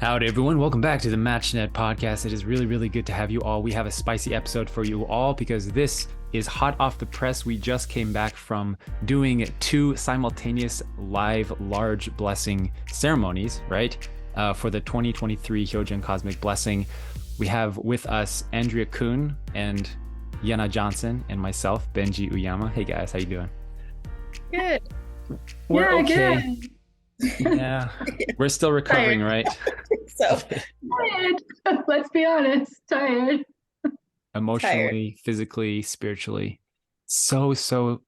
Howdy, everyone. Welcome back to the MatchNet podcast. It is really, really good to have you all. We have a spicy episode for you all because this is hot off the press. We just came back from doing 2 simultaneous live large blessing ceremonies, right? For the 2023 Hyojin Cosmic Blessing. We have with us Andrea Kuhn and Yana Johnson and myself, Benji Uyama. Hey guys, how you doing? Good. We're okay. Good. Yeah, we're still recovering, right? So tired. Let's be honest, tired. Emotionally, physically, spiritually, so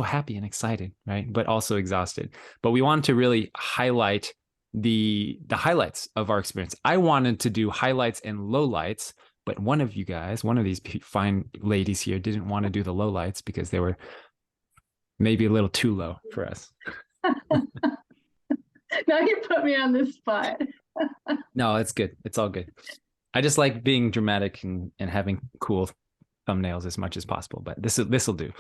happy and excited, right? But also exhausted. But we wanted to really highlight the highlights of our experience. I wanted to do highlights and lowlights, but one of these fine ladies here didn't want to do the lowlights because they were maybe a little too low for us. Now you put me on the spot. No, it's good. It's all good. I just like being dramatic and having cool thumbnails as much as possible, but this will do.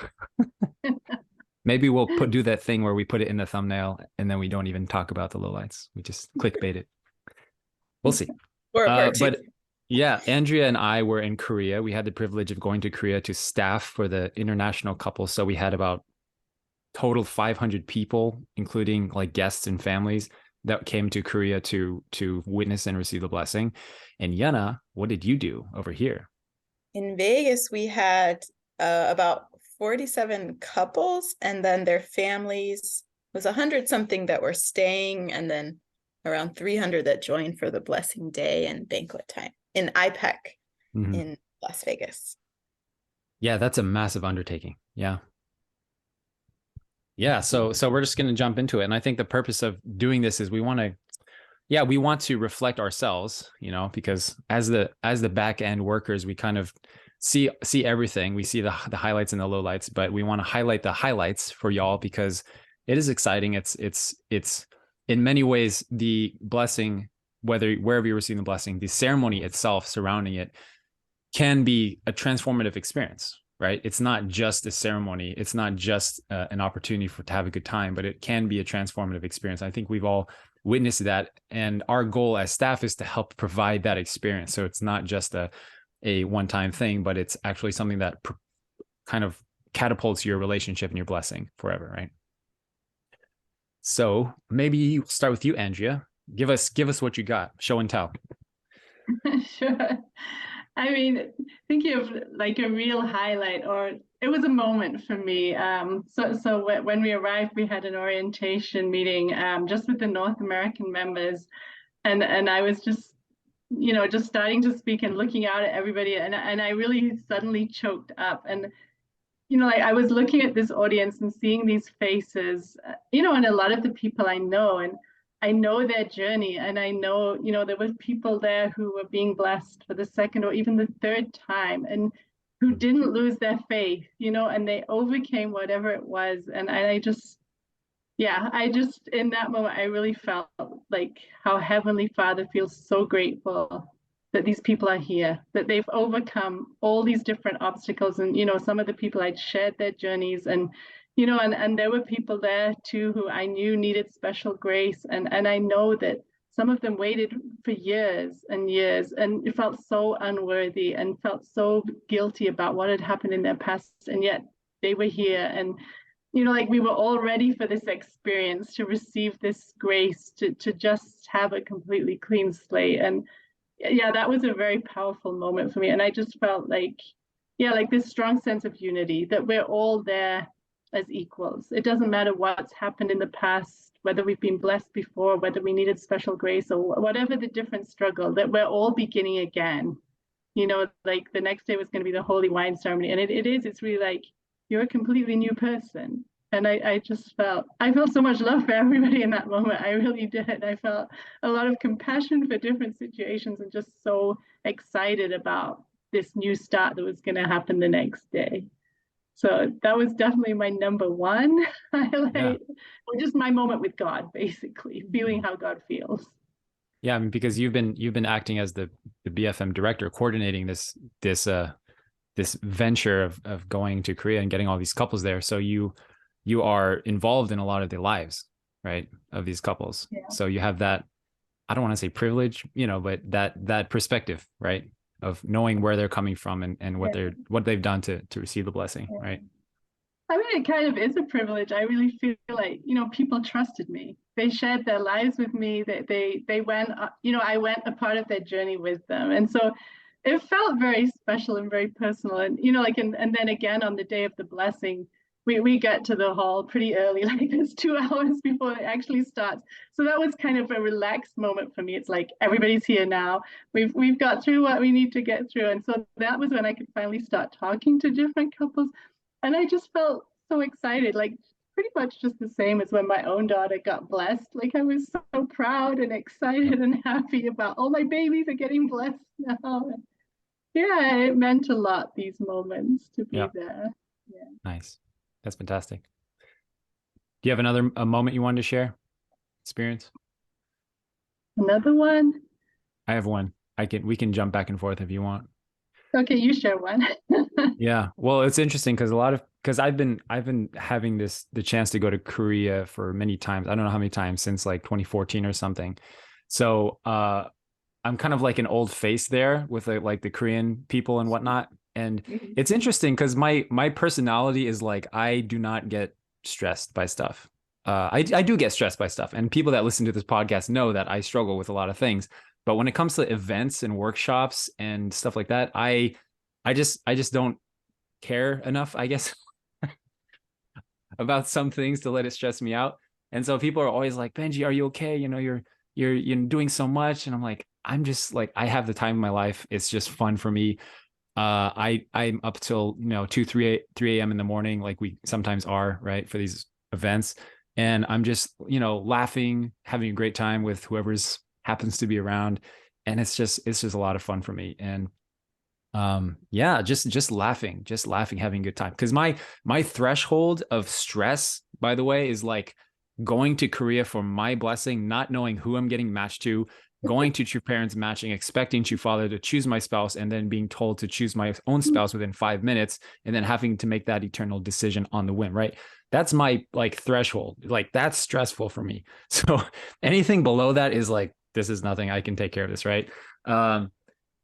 Maybe we'll do that thing where we put it in the thumbnail and then we don't even talk about the lowlights. We just clickbait it. We'll see. But yeah, Andrea and I were in Korea. We had the privilege of going to Korea to staff for the international couple. So we had about total 500 people, including like guests and families that came to Korea to witness and receive the blessing. And Yana, what did you do over here? In Vegas, we had about 47 couples, and then their families. It was 100 something that were staying, and then around 300 that joined for the blessing day and banquet time in IPEC in Las Vegas. Yeah, that's a massive undertaking. Yeah, so we're just going to jump into it. And I think the purpose of doing this is we want to reflect ourselves, because as the back end workers, we kind of see everything. We see the highlights and the lowlights, but we want to highlight the highlights for y'all because it is exciting. It's in many ways the blessing, wherever you're receiving the blessing, the ceremony itself surrounding it can be a transformative experience. Right? It's not just a ceremony. It's not just an opportunity to have a good time, but it can be a transformative experience. I think we've all witnessed that. And our goal as staff is to help provide that experience. So it's not just a one-time thing, but it's actually something that kind of catapults your relationship and your blessing forever, right? So maybe you start with you, Andrea. Give us what you got. Show and tell. Sure. I mean, thinking of like a real highlight, or it was a moment for me. So when we arrived, we had an orientation meeting just with the North American members, and I was just starting to speak and looking out at everybody, and I really suddenly choked up, and like I was looking at this audience and seeing these faces, and a lot of the people I know, and I know their journey, and I know, there were people there who were being blessed for the second or even the third time, and who didn't lose their faith, and they overcame whatever it was. And I just in that moment, I really felt like how Heavenly Father feels so grateful that these people are here, that they've overcome all these different obstacles. And, some of the people I'd shared their journeys, and and there were people there too who I knew needed special grace. And I know that some of them waited for years and years, and it felt so unworthy and felt so guilty about what had happened in their past. And yet they were here. And, like we were all ready for this experience, to receive this grace, to just have a completely clean slate. And yeah, that was a very powerful moment for me. And I just felt like this strong sense of unity, that we're all there as equals. It doesn't matter what's happened in the past, whether we've been blessed before, whether we needed special grace, or whatever the different struggle, that we're all beginning again. Like the next day was going to be the holy wine ceremony. And it's really like, you're a completely new person. And I felt so much love for everybody in that moment. I really did. I felt a lot of compassion for different situations, and just so excited about this new start that was going to happen the next day. So that was definitely my number one highlight, or just my moment with God, basically feeling how God feels. Yeah, I mean, because you've been acting as the BFM director, coordinating this venture of going to Korea and getting all these couples there. So you are involved in a lot of the lives, right, of these couples. Yeah. So you have that I don't want to say privilege, but that perspective, right? Of knowing where they're coming from and what they've done to receive the blessing, right? I mean, it kind of is a privilege. I really feel like, people trusted me. They shared their lives with me. They went, I went a part of their journey with them. And so it felt very special and very personal. And, and then again, on the day of the blessing, we get to the hall pretty early, like it's 2 hours before it actually starts. So that was kind of a relaxed moment for me. It's like, everybody's here now. We've got through what we need to get through. And so that was when I could finally start talking to different couples. And I just felt so excited, like pretty much just the same as when my own daughter got blessed. Like I was so proud and excited and happy about, oh, my babies are getting blessed now. Yeah, it meant a lot, these moments, to be there. Yeah. Nice. That's fantastic. Do you have a moment you wanted to share? Experience? Another one? I have one. We can jump back and forth if you want. Okay, you share one. Yeah. Well, it's interesting because I've been having the chance to go to Korea for many times. I don't know how many times, since like 2014 or something. So I'm kind of like an old face there with like the Korean people and whatnot. And it's interesting because my personality is like, I do not get stressed by stuff. I do get stressed by stuff. And people that listen to this podcast know that I struggle with a lot of things. But when it comes to events and workshops and stuff like that, I just don't care enough, I guess, about some things to let it stress me out. And so people are always like, Benji, are you okay? You're doing so much. And I'm like, I'm just like, I have the time of my life. It's just fun for me. I'm up till 3 a.m. in the morning, like we sometimes are, right, for these events. And I'm just, laughing, having a great time with whoever's happens to be around. And it's just a lot of fun for me. And just laughing, having a good time. Because my threshold of stress, by the way, is like going to Korea for my blessing, not knowing who I'm getting matched to, going to True Parents Matching, expecting True Father to choose my spouse, and then being told to choose my own spouse within 5 minutes, and then having to make that eternal decision on the whim, right? That's my like threshold. Like that's stressful for me. So anything below that is like, this is nothing. I can take care of this, right? And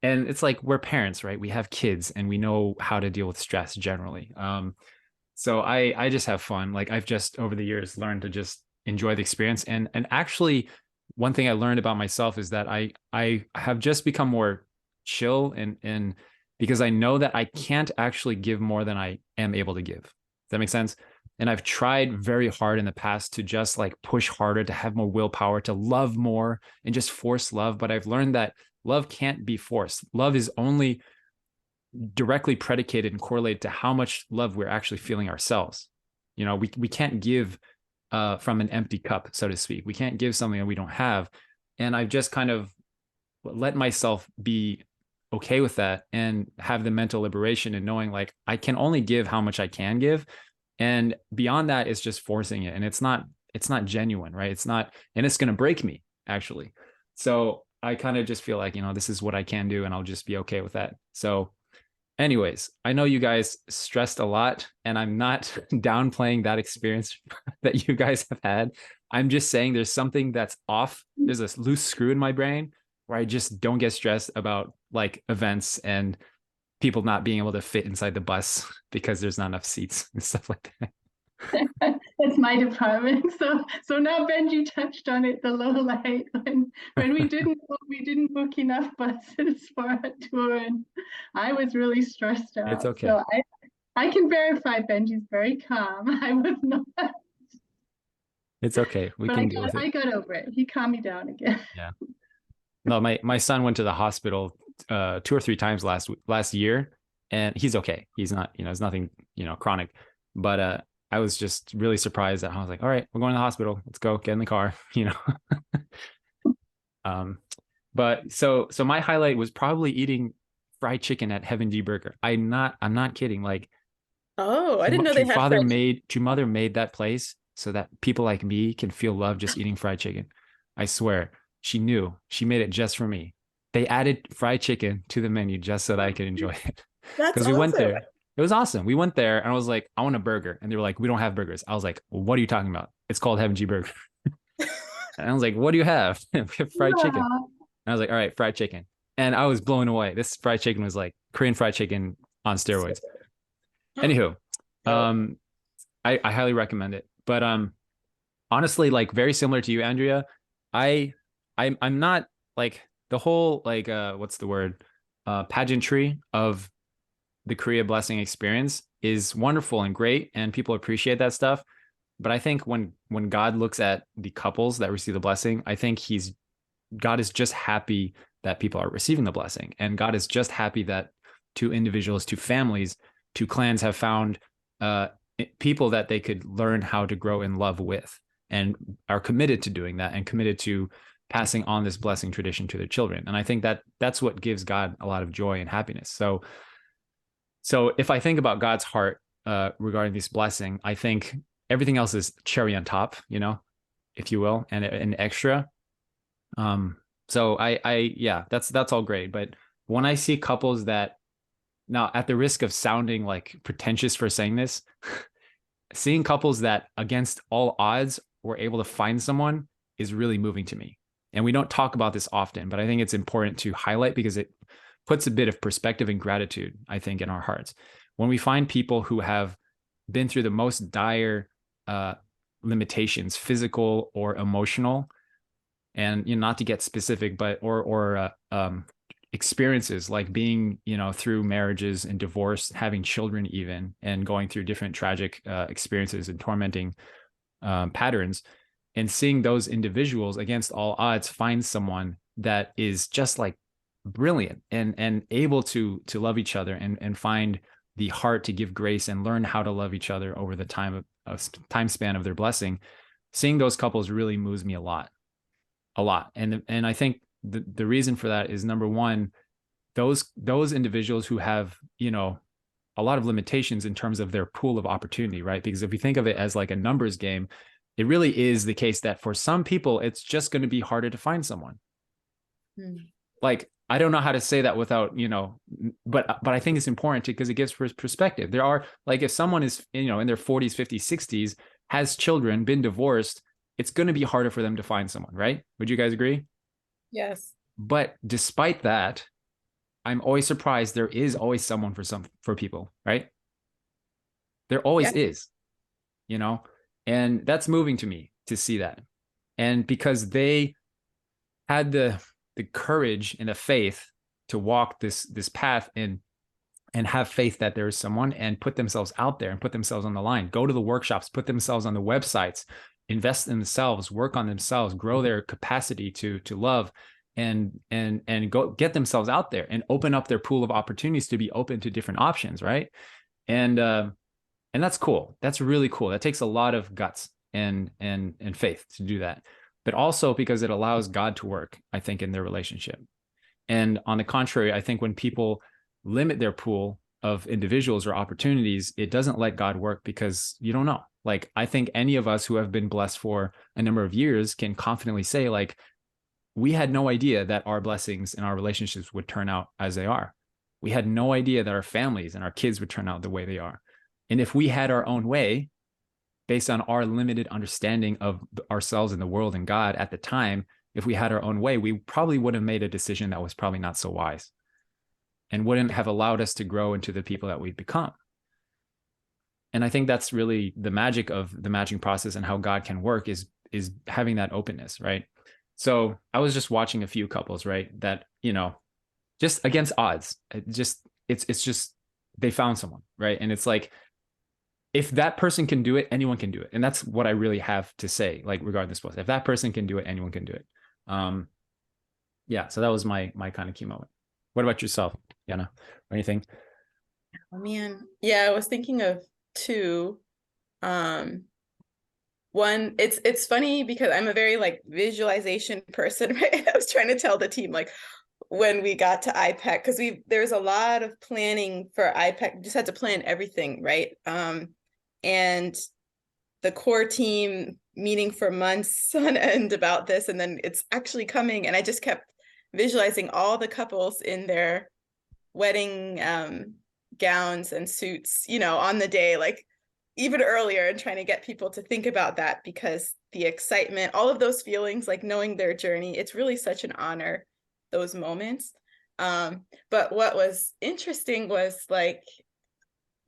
it's like, we're parents, right? We have kids and we know how to deal with stress generally. So I just have fun. Like I've just over the years learned to just enjoy the experience. And actually, one thing I learned about myself is that I have just become more chill and because I know that I can't actually give more than I am able to give. Does that make sense? And I've tried very hard in the past to just like push harder, to have more willpower, to love more and just force love. But I've learned that love can't be forced. Love is only directly predicated and correlated to how much love we're actually feeling ourselves. We can't give from an empty cup, so to speak. We can't give something that we don't have. And I've just kind of let myself be okay with that and have the mental liberation and knowing like I can only give how much I can give. And beyond that, it's just forcing it. And it's not genuine, right? It's not, and it's going to break me actually. So I kind of just feel like, this is what I can do and I'll just be okay with that. So anyways, I know you guys stressed a lot and I'm not downplaying that experience that you guys have had. I'm just saying there's something that's off. There's a loose screw in my brain where I just don't get stressed about like events and people not being able to fit inside the bus because there's not enough seats and stuff like that. It's my department. So now Benji touched on it, the low light when we didn't book enough buses for a tour, and I was really stressed out. It's okay. So I can verify Benji's very calm. I was not. It's okay. We can deal with it. I got over it. He calmed me down again. Yeah. No, my son went to the hospital 2 or 3 times last year, and he's okay. He's not, it's nothing, chronic. But I was just really surprised that I was like, all right, we're going to the hospital. Let's go get in the car, But so my highlight was probably eating fried chicken at Heaven D Burger. I'm not kidding. Like, oh, I didn't know they had True Mother made that place so that people like me can feel love just eating fried chicken. I swear. She knew. She made it just for me. They added fried chicken to the menu just so that I could enjoy it. That's we went there. It was awesome. We went there and I was like, I want a burger. And they were like, we don't have burgers. I was like, well, what are you talking about? It's called Heaven G Burger. And I was like, what do you have? We have fried chicken. Wow. And I was like, all right, fried chicken. And I was blown away. This fried chicken was like Korean fried chicken on steroids. Anywho, um, I highly recommend it. But honestly, like very similar to you, Andrea, I'm not like the whole like what's the word? Pageantry of the Korea blessing experience is wonderful and great, and people appreciate that stuff. But I think when God looks at the couples that receive the blessing, I think God is just happy that people are receiving the blessing, and God is just happy that two individuals, two families, two clans have found people that they could learn how to grow in love with, and are committed to doing that, and committed to passing on this blessing tradition to their children. And I think that that's what gives God a lot of joy and happiness. So if I think about God's heart regarding this blessing, I think everything else is cherry on top, if you will, and an extra. So yeah, that's all great. But when I see couples that, now at the risk of sounding like pretentious for saying this, seeing couples that against all odds were able to find someone is really moving to me. And we don't talk about this often, but I think it's important to highlight because it puts a bit of perspective and gratitude, I think, in our hearts. When we find people who have been through the most dire limitations, physical or emotional, and not to get specific, but or experiences like being through marriages and divorce, having children even, and going through different tragic experiences and tormenting patterns, and seeing those individuals against all odds find someone that is just like brilliant and able to love each other and find the heart to give grace and learn how to love each other over the time span of their blessing. Seeing those couples really moves me a lot. And I think the reason for that is, number one, those individuals who have a lot of limitations in terms of their pool of opportunity, right? Because if you think of it as like a numbers game, it really is the case that for some people it's just going to be harder to find someone. Like, I don't know how to say that without but I think it's important because it gives perspective. There are, like, if someone is in their 40s, 50s, 60s, has children, been divorced, it's going to be harder for them to find someone, right? Would you guys agree? Yes. But despite that, I'm always surprised there is always someone for people, right? There always is, and that's moving to me to see that. And because they had the courage and the faith to walk this path and have faith that there is someone, and put themselves out there and put themselves on the line, go to the workshops, put themselves on the websites, invest in themselves, work on themselves, grow their capacity to love, and go get themselves out there and open up their pool of opportunities to be open to different options, right? And that's cool. That's really cool. That takes a lot of guts and faith to do that, but also because it allows God to work, I think, in their relationship. And on the contrary, I think when people limit their pool of individuals or opportunities, it doesn't let God work, because you don't know. Like, I think any of us who have been blessed for a number of years can confidently say, like, we had no idea that our blessings and our relationships would turn out as they are. We had no idea that our families and our kids would turn out the way they are. And if we had our own way, based on our limited understanding of ourselves and the world and God at the time, if we had our own way, we probably would have made a decision that was probably not so wise, and wouldn't have allowed us to grow into the people that we've become. And I think that's really the magic of the matching process, and how God can work is having that openness, right? So I was just watching a few couples, right, that, just against odds, it's just they found someone, right? And it's like, if that person can do it, anyone can do it. And that's what I really have to say, like, regarding this post. If that person can do it, anyone can do it. Yeah, so that was my kind of key moment. What about yourself, Yana, or anything? Oh man, yeah, I was thinking of two. One, it's funny because I'm a very like visualization person, right? I was trying to tell the team, like, when we got to IPEC, because there's a lot of planning for IPEC. We just had to plan everything, right? And the core team meeting for months on end about this, and then it's actually coming, and I just kept visualizing all the couples in their wedding gowns and suits, on the day, like, even earlier and trying to get people to think about that, because the excitement, all of those feelings, like knowing their journey, it's really such an honor, those moments. But what was interesting was like,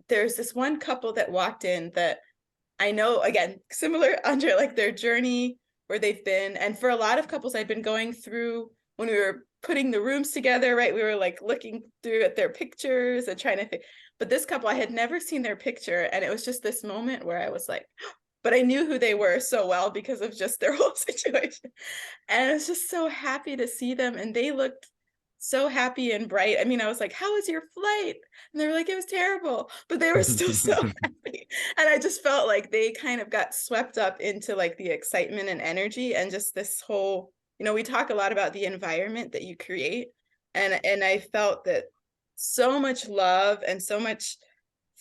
there's this one couple that walked in that I know, again, similar, Andre, like their journey, where they've been. And for a lot of couples I'd been going through when we were putting the rooms together, right? We were like looking through at their pictures and trying to think. But this couple, I had never seen their picture. And it was just this moment where I was like, but I knew who they were so well because of just their whole situation. And I was just so happy to see them. And they looked so happy and bright. I mean, I was like, how was your flight? And they were like, it was terrible, but they were still so happy. And I just felt like they kind of got swept up into like the excitement and energy and just this whole, you know, we talk a lot about the environment that you create. And I felt that so much love and so much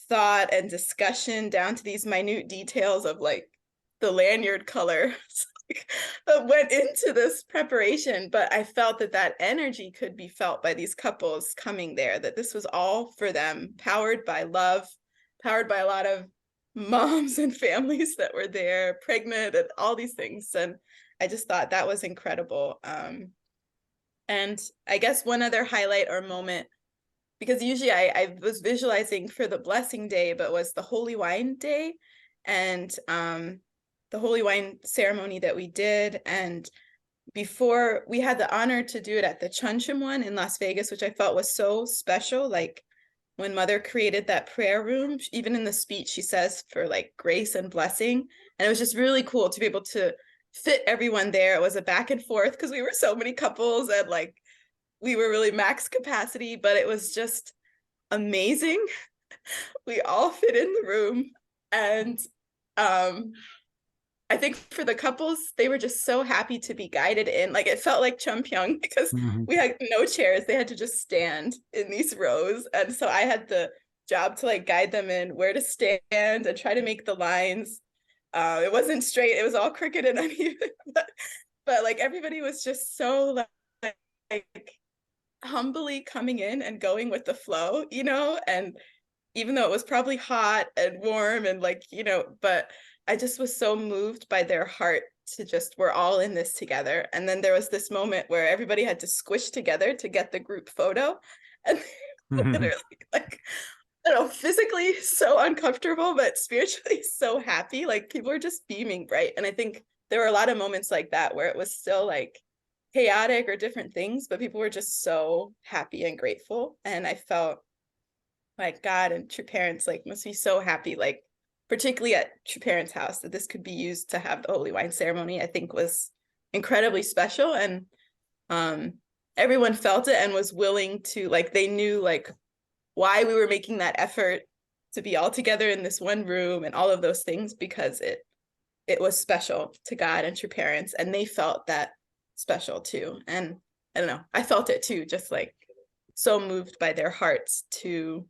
thought and discussion down to these minute details of like the lanyard color that went into this preparation. But I felt that that energy could be felt by these couples coming there, that this was all for them, powered by love, powered by a lot of moms and families that were there, pregnant, and all these things. And I just thought that was incredible. And I guess one other highlight or moment, because usually I was visualizing for the blessing day, but was the holy wine day and the holy wine ceremony that we did. And before, we had the honor to do it at the Chuncheon one in Las Vegas, which I felt was so special. Like when Mother created that prayer room, even in the speech, she says for like grace and blessing. And it was just really cool to be able to fit everyone there. It was a back and forth because we were so many couples and like we were really max capacity, but it was just amazing. We all fit in the room. And I think for the couples, they were just so happy to be guided in. Like it felt like Cheonggpyeong because we had no chairs. They had to just stand in these rows. And so I had the job to like guide them in where to stand and try to make the lines. It wasn't straight. It was all crooked and uneven. But like everybody was just so like humbly coming in and going with the flow, you know? And even though it was probably hot and warm and like, you know, but I just was so moved by their heart to just, we're all in this together. And then there was this moment where everybody had to squish together to get the group photo. And literally like, I don't know, physically so uncomfortable, but spiritually so happy. Like people are just beaming bright. And I think there were a lot of moments like that where it was still like chaotic or different things, but people were just so happy and grateful. And I felt like God and True Parents like must be so happy, like particularly at True Parents' house, that this could be used to have the holy wine ceremony. I think was incredibly special. And everyone felt it and was willing to, like, they knew like why we were making that effort to be all together in this one room and all of those things, because it was special to God and True Parents, and they felt that special too. And I don't know, I felt it too, just like so moved by their hearts to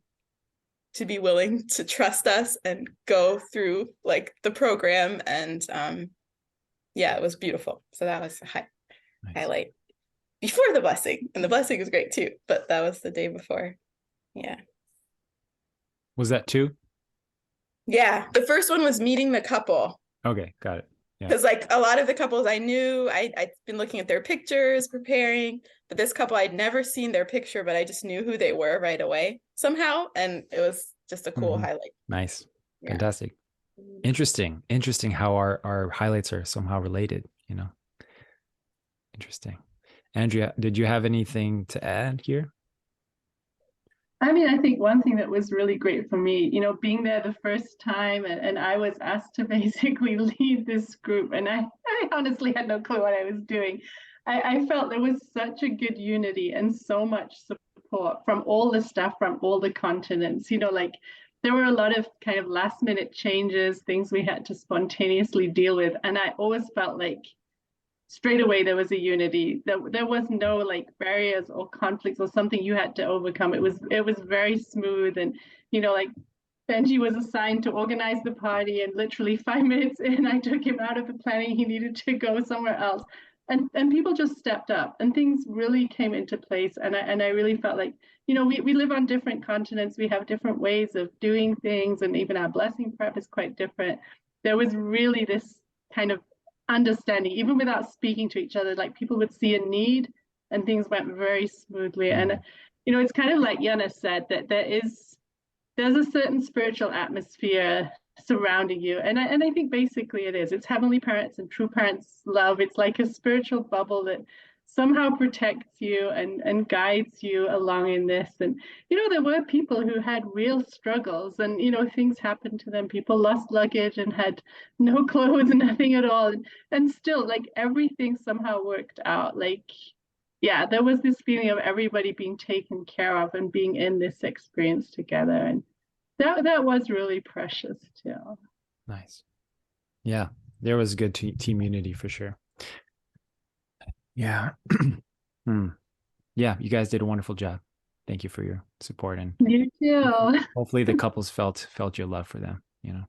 be willing to trust us and go through like the program. And yeah, it was beautiful. So that was a Nice. highlight before the blessing, and the blessing was great too, but that was the day before. Yeah. Was that two? Yeah, the first one was meeting the couple, Okay, got it. Yeah. because like a lot of the couples I knew, I'd been looking at their pictures, preparing, but this couple I'd never seen their picture, but I just knew who they were right away somehow, and it was just a cool highlight. Nice. Yeah. Fantastic. Interesting how our highlights are somehow related, you know. Interesting. Andrea, did you have anything to add here? I mean, I think one thing that was really great for me, you know, being there the first time, and I was asked to basically lead this group, and I honestly had no clue what I was doing. I felt there was such a good unity and so much support from all the staff from all the continents. You know, like there were a lot of kind of last minute changes, things we had to spontaneously deal with. And I always felt like straight away there was a unity. There was no like barriers or conflicts or something you had to overcome. It was very smooth. And you know, like Benji was assigned to organize the party, and literally 5 minutes in, I took him out of the planning. He needed to go somewhere else. and people just stepped up and things really came into place. And I really felt like, you know, we live on different continents. We have different ways of doing things, and even our blessing prep is quite different. There was really this kind of understanding, even without speaking to each other, like people would see a need and things went very smoothly. And, you know, it's kind of like Yana said, that there's a certain spiritual atmosphere surrounding you. And I think basically it is. It's heavenly parents and true parents love. It's like a spiritual bubble that somehow protects you and guides you along in this. And, you know, there were people who had real struggles and, you know, things happened to them. People lost luggage and had no clothes and nothing at all. And still, like, everything somehow worked out. Like, yeah, there was this feeling of everybody being taken care of and being in this experience together. And that was really precious too. Nice. Yeah, there was good team unity for sure. Yeah. Yeah, you guys did a wonderful job. Thank you for your support, and you too. Hopefully the couples felt your love for them, you know.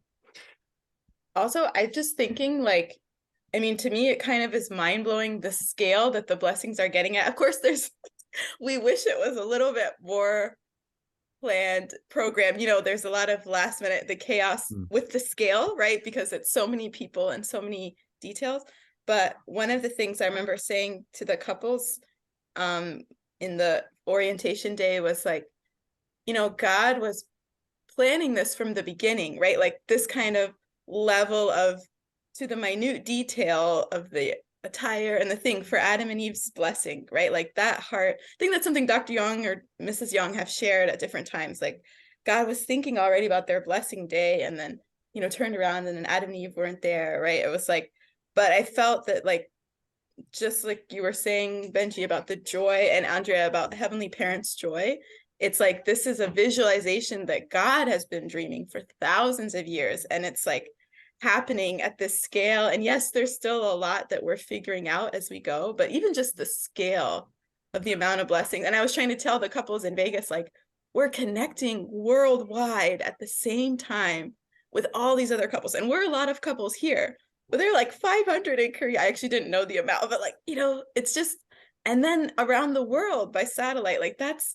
Also, I'm just thinking, like, I mean, to me, it kind of is mind-blowing the scale that the blessings are getting at. Of course, we wish it was a little bit more planned program. You know, there's a lot of last minute, the chaos with the scale, right? Because it's so many people and so many details. But one of the things I remember saying to the couples in the orientation day was like, you know, God was planning this from the beginning, right? Like this kind of level of, to the minute detail of the attire and the thing for Adam and Eve's blessing, right? Like that heart. I think that's something Dr. Young or Mrs. Young have shared at different times. Like God was thinking already about their blessing day, and then, you know, turned around and then Adam and Eve weren't there, right? It was like, but I felt that, like, just like you were saying, Benji, about the joy, and Andrea about the Heavenly Parents' joy, it's like this is a visualization that God has been dreaming for thousands of years, and it's like happening at this scale. And yes, there's still a lot that we're figuring out as we go, but even just the scale of the amount of blessings. And I was trying to tell the couples in Vegas, like, we're connecting worldwide at the same time with all these other couples, and we're a lot of couples here, but they're like 500 in Korea. I actually didn't know the amount, but, like, you know, it's just, and then around the world by satellite, like that's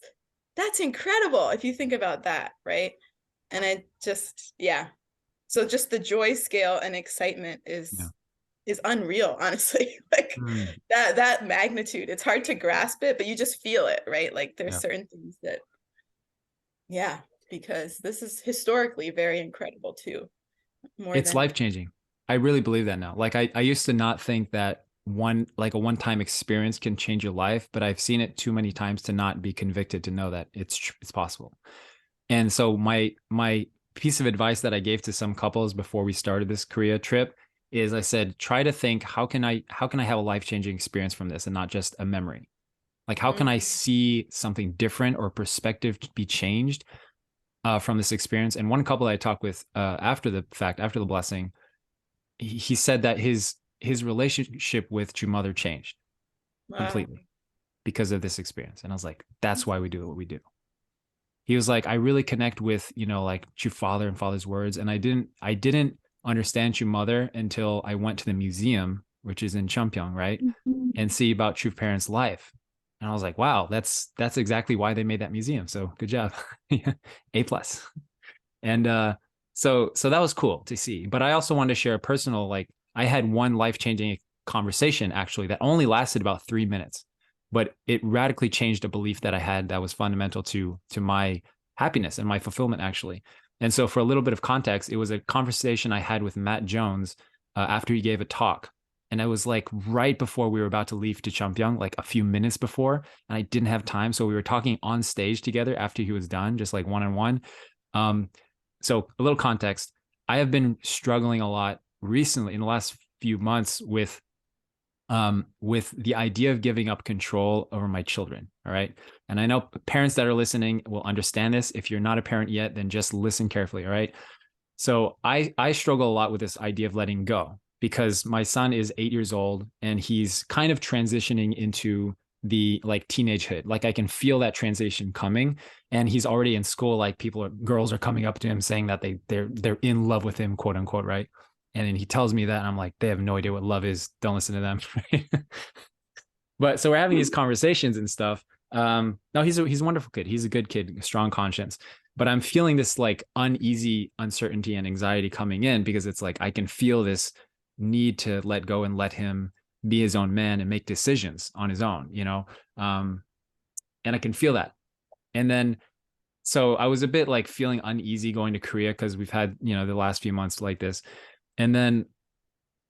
incredible if you think about that, right? And I just, yeah. So just the joy scale and excitement is unreal, honestly. Like that magnitude, it's hard to grasp it, but you just feel it, right? Like there's certain things that, because this is historically very incredible too. It's life-changing. I really believe that now. Like I used to not think that a one-time experience can change your life, but I've seen it too many times to not be convicted to know that it's possible. And so my piece of advice that I gave to some couples before we started this Korea trip is I said, try to think, how can I have a life-changing experience from this and not just a memory? Like, how can I see something different or perspective be changed from this experience? And one couple I talked with after the blessing, he said that his relationship with True Mother changed completely because of this experience. And I was like, that's why we do what we do. He was like, I really connect with, you know, like True Father and Father's words. And I didn't understand True Mother until I went to the museum, which is in Cheonpyeong, right? And see about True Parents' life. And I was like, wow, that's exactly why they made that museum. So good job. A+. And so that was cool to see. But I also wanted to share a personal, like, I had one life-changing conversation actually that only lasted about 3 minutes. But it radically changed a belief that I had that was fundamental to my happiness and my fulfillment, actually. And so for a little bit of context, it was a conversation I had with Matt Jones after he gave a talk. And I was like right before we were about to leave to Cheonpyeong, like a few minutes before, and I didn't have time. So we were talking on stage together after he was done, just like one-on-one. So a little context, I have been struggling a lot recently in the last few months with the idea of giving up control over my children. All right. And I know parents that are listening will understand this. If you're not a parent yet, then just listen carefully. All right. So I struggle a lot with this idea of letting go, because my son is 8 years old and he's kind of transitioning into the like teenagehood. Like I can feel that transition coming, and he's already in school. Like girls are coming up to him saying that they're in love with him, quote unquote. Right. And then he tells me that, and I'm like, they have no idea what love is. Don't listen to them. But so we're having these conversations and stuff. No, he's a wonderful kid. He's a good kid, a strong conscience. But I'm feeling this like uneasy uncertainty and anxiety coming in, because it's like I can feel this need to let go and let him be his own man and make decisions on his own, you know? And I can feel that. And then, so I was a bit like feeling uneasy going to Korea, because we've had, you know, the last few months like this. And then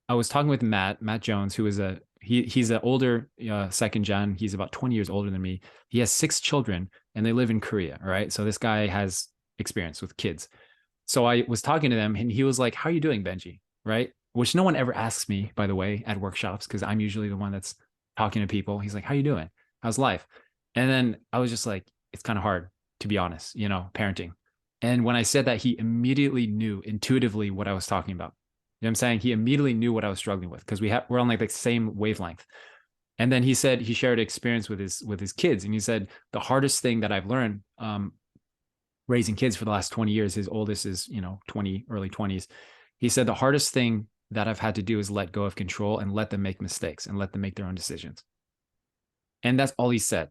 I was talking with Matt Jones, who is he's an older second gen. He's about 20 years older than me. He has 6 children and they live in Korea. Right. So this guy has experience with kids. So I was talking to them and he was like, how are you doing, Benji? Right. Which no one ever asks me, by the way, at workshops, because I'm usually the one that's talking to people. He's like, how are you doing? How's life? And then I was just like, it's kind of hard, to be honest, you know, parenting. And when I said that, he immediately knew intuitively what I was talking about. You know what I'm saying? He immediately knew what I was struggling with, because we're on like the same wavelength. And then he said he shared experience with his kids, and he said the hardest thing that I've learned raising kids for the last 20 years. His oldest is 20, early 20s. He said the hardest thing that I've had to do is let go of control and let them make mistakes and let them make their own decisions. And that's all he said.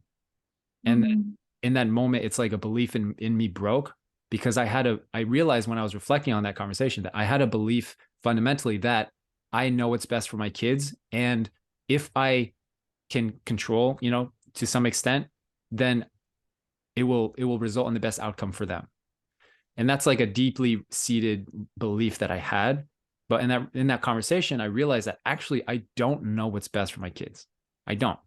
And in that moment, it's like a belief in me broke, because I realized when I was reflecting on that conversation that I had a belief fundamentally that I know what's best for my kids. And if I can control, to some extent, then it will result in the best outcome for them. And that's like a deeply seated belief that I had. But in that conversation, I realized that actually I don't know what's best for my kids. I don't.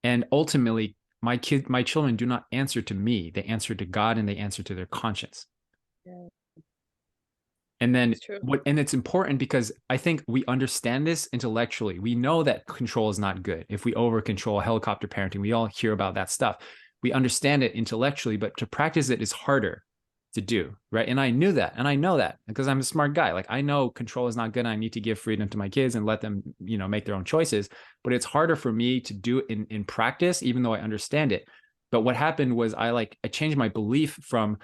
And ultimately, my children do not answer to me. They answer to God, and they answer to their conscience. Yeah. And then and it's important, because I think we understand this intellectually. We know that control is not good. If we over control, helicopter parenting, we all hear about that stuff. We understand it intellectually, but to practice it is harder to do, right? And I knew that, and I know that because I'm a smart guy. Like, I know control is not good. I need to give freedom to my kids and let them, make their own choices. But it's harder for me to do it in practice, even though I understand it. But what happened was I changed my belief from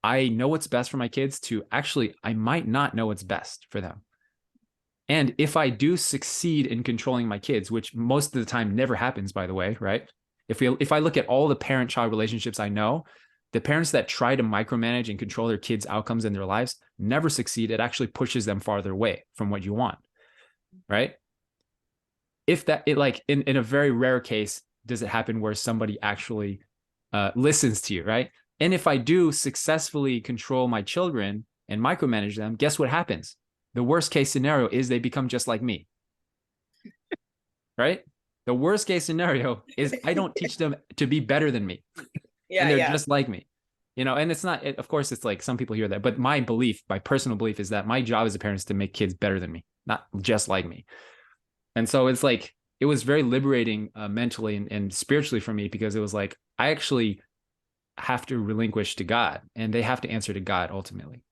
I know what's best for my kids to actually I might not know what's best for them. And if I do succeed in controlling my kids, which most of the time never happens, by the way, right? If I look at all the parent-child relationships I know, the parents that try to micromanage and control their kids' outcomes in their lives never succeed. It actually pushes them farther away from what you want, right? If that, in a very rare case, does it happen where somebody actually listens to you, right? And if I do successfully control my children and micromanage them, guess what happens? The worst case scenario is they become just like me, right? The worst case scenario is I don't teach them to be better than me. Yeah, and they're just like me, and it's not, of course, it's like some people hear that, but my personal belief is that my job as a parent is to make kids better than me, not just like me. And so it's like, it was very liberating mentally and spiritually for me, because it was like, I actually have to relinquish to God, and they have to answer to God ultimately.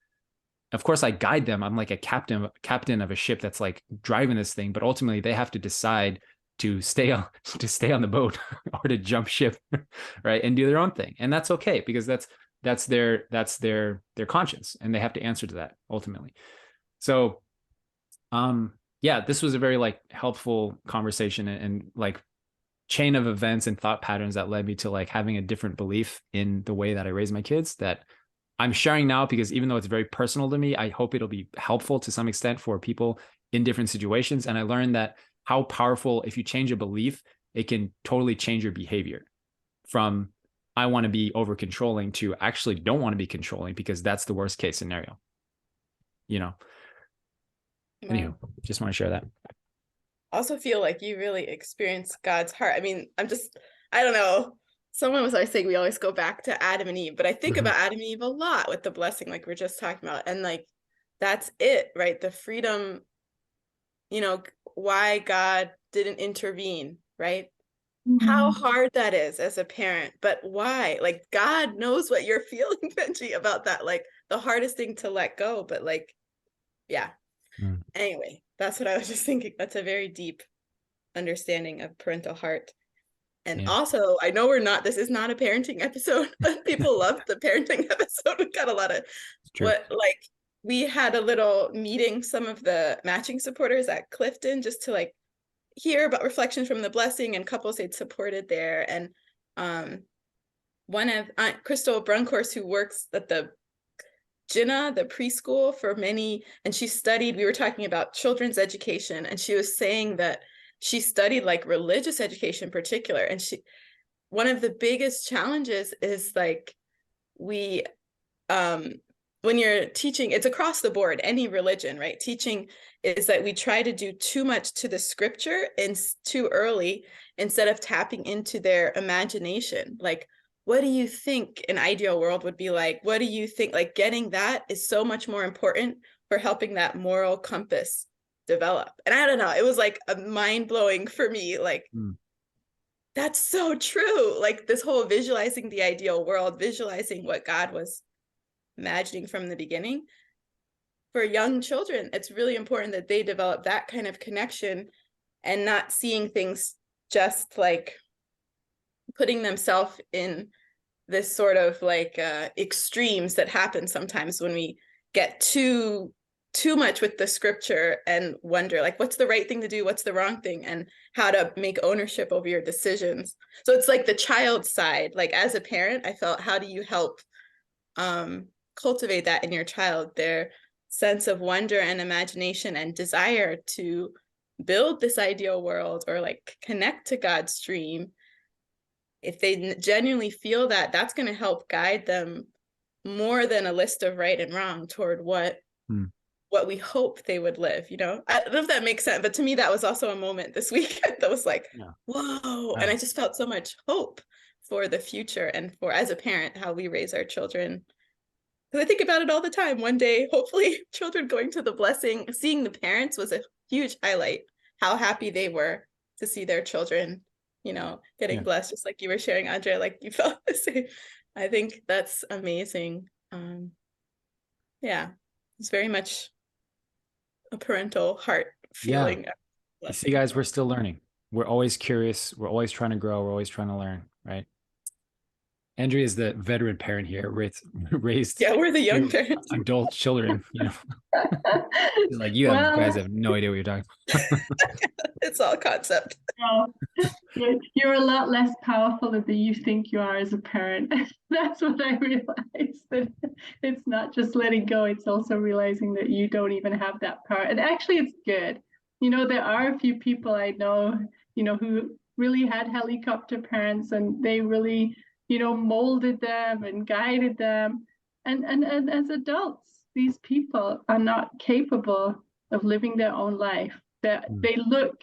Of course, I guide them. I'm like a captain of a ship that's like driving this thing, but ultimately they have to decide to stay on the boat or to jump ship, right, and do their own thing. And that's okay, because that's their conscience, and they have to answer to that ultimately. So yeah, this was a very helpful conversation and chain of events and thought patterns that led me to having a different belief in the way that I raise my kids, that I'm sharing now, because even though it's very personal to me, I hope it'll be helpful to some extent for people in different situations. And I learned that how powerful, if you change a belief, it can totally change your behavior from I want to be over controlling to actually don't want to be controlling, because that's the worst case scenario, Anywho, just want to share that. Also feel like you really experience God's heart. I mean, I don't know. Someone was always saying we always go back to Adam and Eve, but I think about Adam and Eve a lot with the blessing, like we're just talking about. And that's it, right? The freedom, why God didn't intervene, right? Mm-hmm. How hard that is as a parent, but why? God knows what you're feeling, Benji, about that. The hardest thing to let go, but yeah. Anyway, that's what I was just thinking. That's a very deep understanding of parental heart. And also, I know this is not a parenting episode, but people loved the parenting episode. We got a lot of we had a little meeting, some of the matching supporters at Clifton, just to like hear about reflections from the blessing and couples they'd supported there. And one of Aunt Crystal Brunkhorst, who works at the Jinnah, the preschool for many, and she studied, we were talking about children's education, and she was saying that she studied like religious education in particular. And one of the biggest challenges is like when you're teaching, it's across the board, any religion, right? Teaching is that we try to do too much to the scripture and too early instead of tapping into their imagination. Like, what do you think an ideal world would be like? What do you think? Like, getting that is so much more important for helping that moral compass develop. And I don't know, it was like a mind-blowing for me, like, that's so true. Like this whole visualizing the ideal world, visualizing what God was imagining from the beginning. For young children, it's really important that they develop that kind of connection and not seeing things just like putting themselves in this sort of like extremes that happen sometimes when we get too much with the scripture and wonder like, what's the right thing to do? What's the wrong thing? And how to make ownership over your decisions. So it's like the child side, like as a parent, I felt, how do you help cultivate that in your child, their sense of wonder and imagination and desire to build this ideal world or like connect to God's dream. If they genuinely feel that, that's going to help guide them more than a list of right and wrong toward what we hope they would live. I don't know if that makes sense, but to me, that was also a moment this week that was like, whoa. And I just felt so much hope for the future and for, as a parent, how we raise our children. Because I think about it all the time. One day, hopefully, children going to the blessing, seeing the parents was a huge highlight, how happy they were to see their children, getting blessed, just like you were sharing, Andre, like you felt the same. I think that's amazing. It's very much a parental heart feeling. You see, guys, we're still learning. We're always curious. We're always trying to grow. We're always trying to learn, right? Andrea is the veteran parent here, raised. Yeah, we're the young parents. Adult children, Like, you guys have no idea what you're talking about. It's all concept. You're a lot less powerful than you think you are as a parent. That's what I realized, that it's not just letting go, it's also realizing that you don't even have that power. And actually, it's good. There are a few people I know, who really had helicopter parents, and they really, molded them and guided them. And as adults, these people are not capable of living their own life. They look,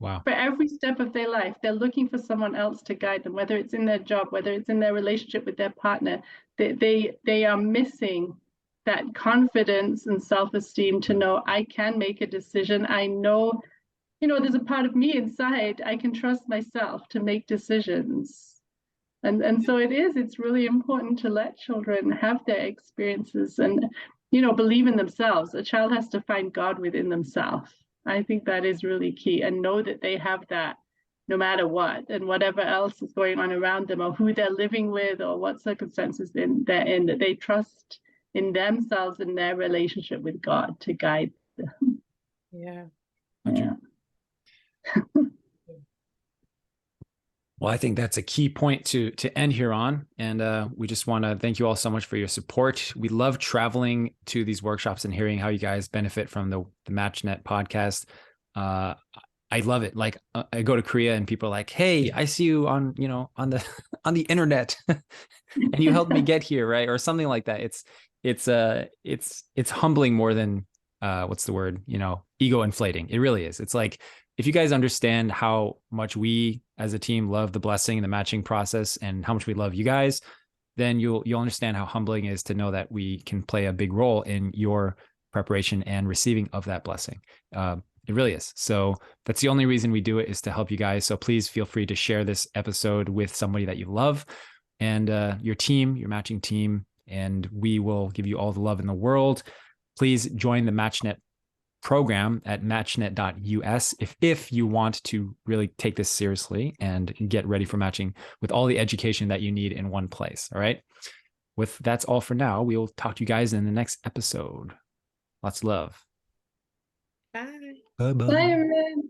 for every step of their life, they're looking for someone else to guide them, whether it's in their job, whether it's in their relationship with their partner. They are missing that confidence and self-esteem to know, I can make a decision. I know, there's a part of me inside, I can trust myself to make decisions. And so it's really important to let children have their experiences and, believe in themselves. A child has to find God within themselves. I think that is really key, and know that they have that no matter what, and whatever else is going on around them or who they're living with or what circumstances they're in, that they trust in themselves and their relationship with God to guide them. Yeah. Well, I think that's a key point to end here on. And we just want to thank you all so much for your support. We love traveling to these workshops and hearing how you guys benefit from the MatchNet podcast. I love it. Like I go to Korea and people are like, hey, I see you on the internet and you helped me get here. Right. Or something like that. It's humbling more than what's the word, ego inflating. It really is. It's like, if you guys understand how much we as a team love the blessing and the matching process and how much we love you guys, then you'll understand how humbling it is to know that we can play a big role in your preparation and receiving of that blessing. It really is. So that's the only reason we do it, is to help you guys. So please feel free to share this episode with somebody that you love and your team, your matching team, and we will give you all the love in the world. Please join the MatchNet program at matchnet.us if you want to really take this seriously and get ready for matching with all the education that you need in one place. All right. That's all for now. We will talk to you guys in the next episode. Lots of love. Bye. Bye Bye, everyone.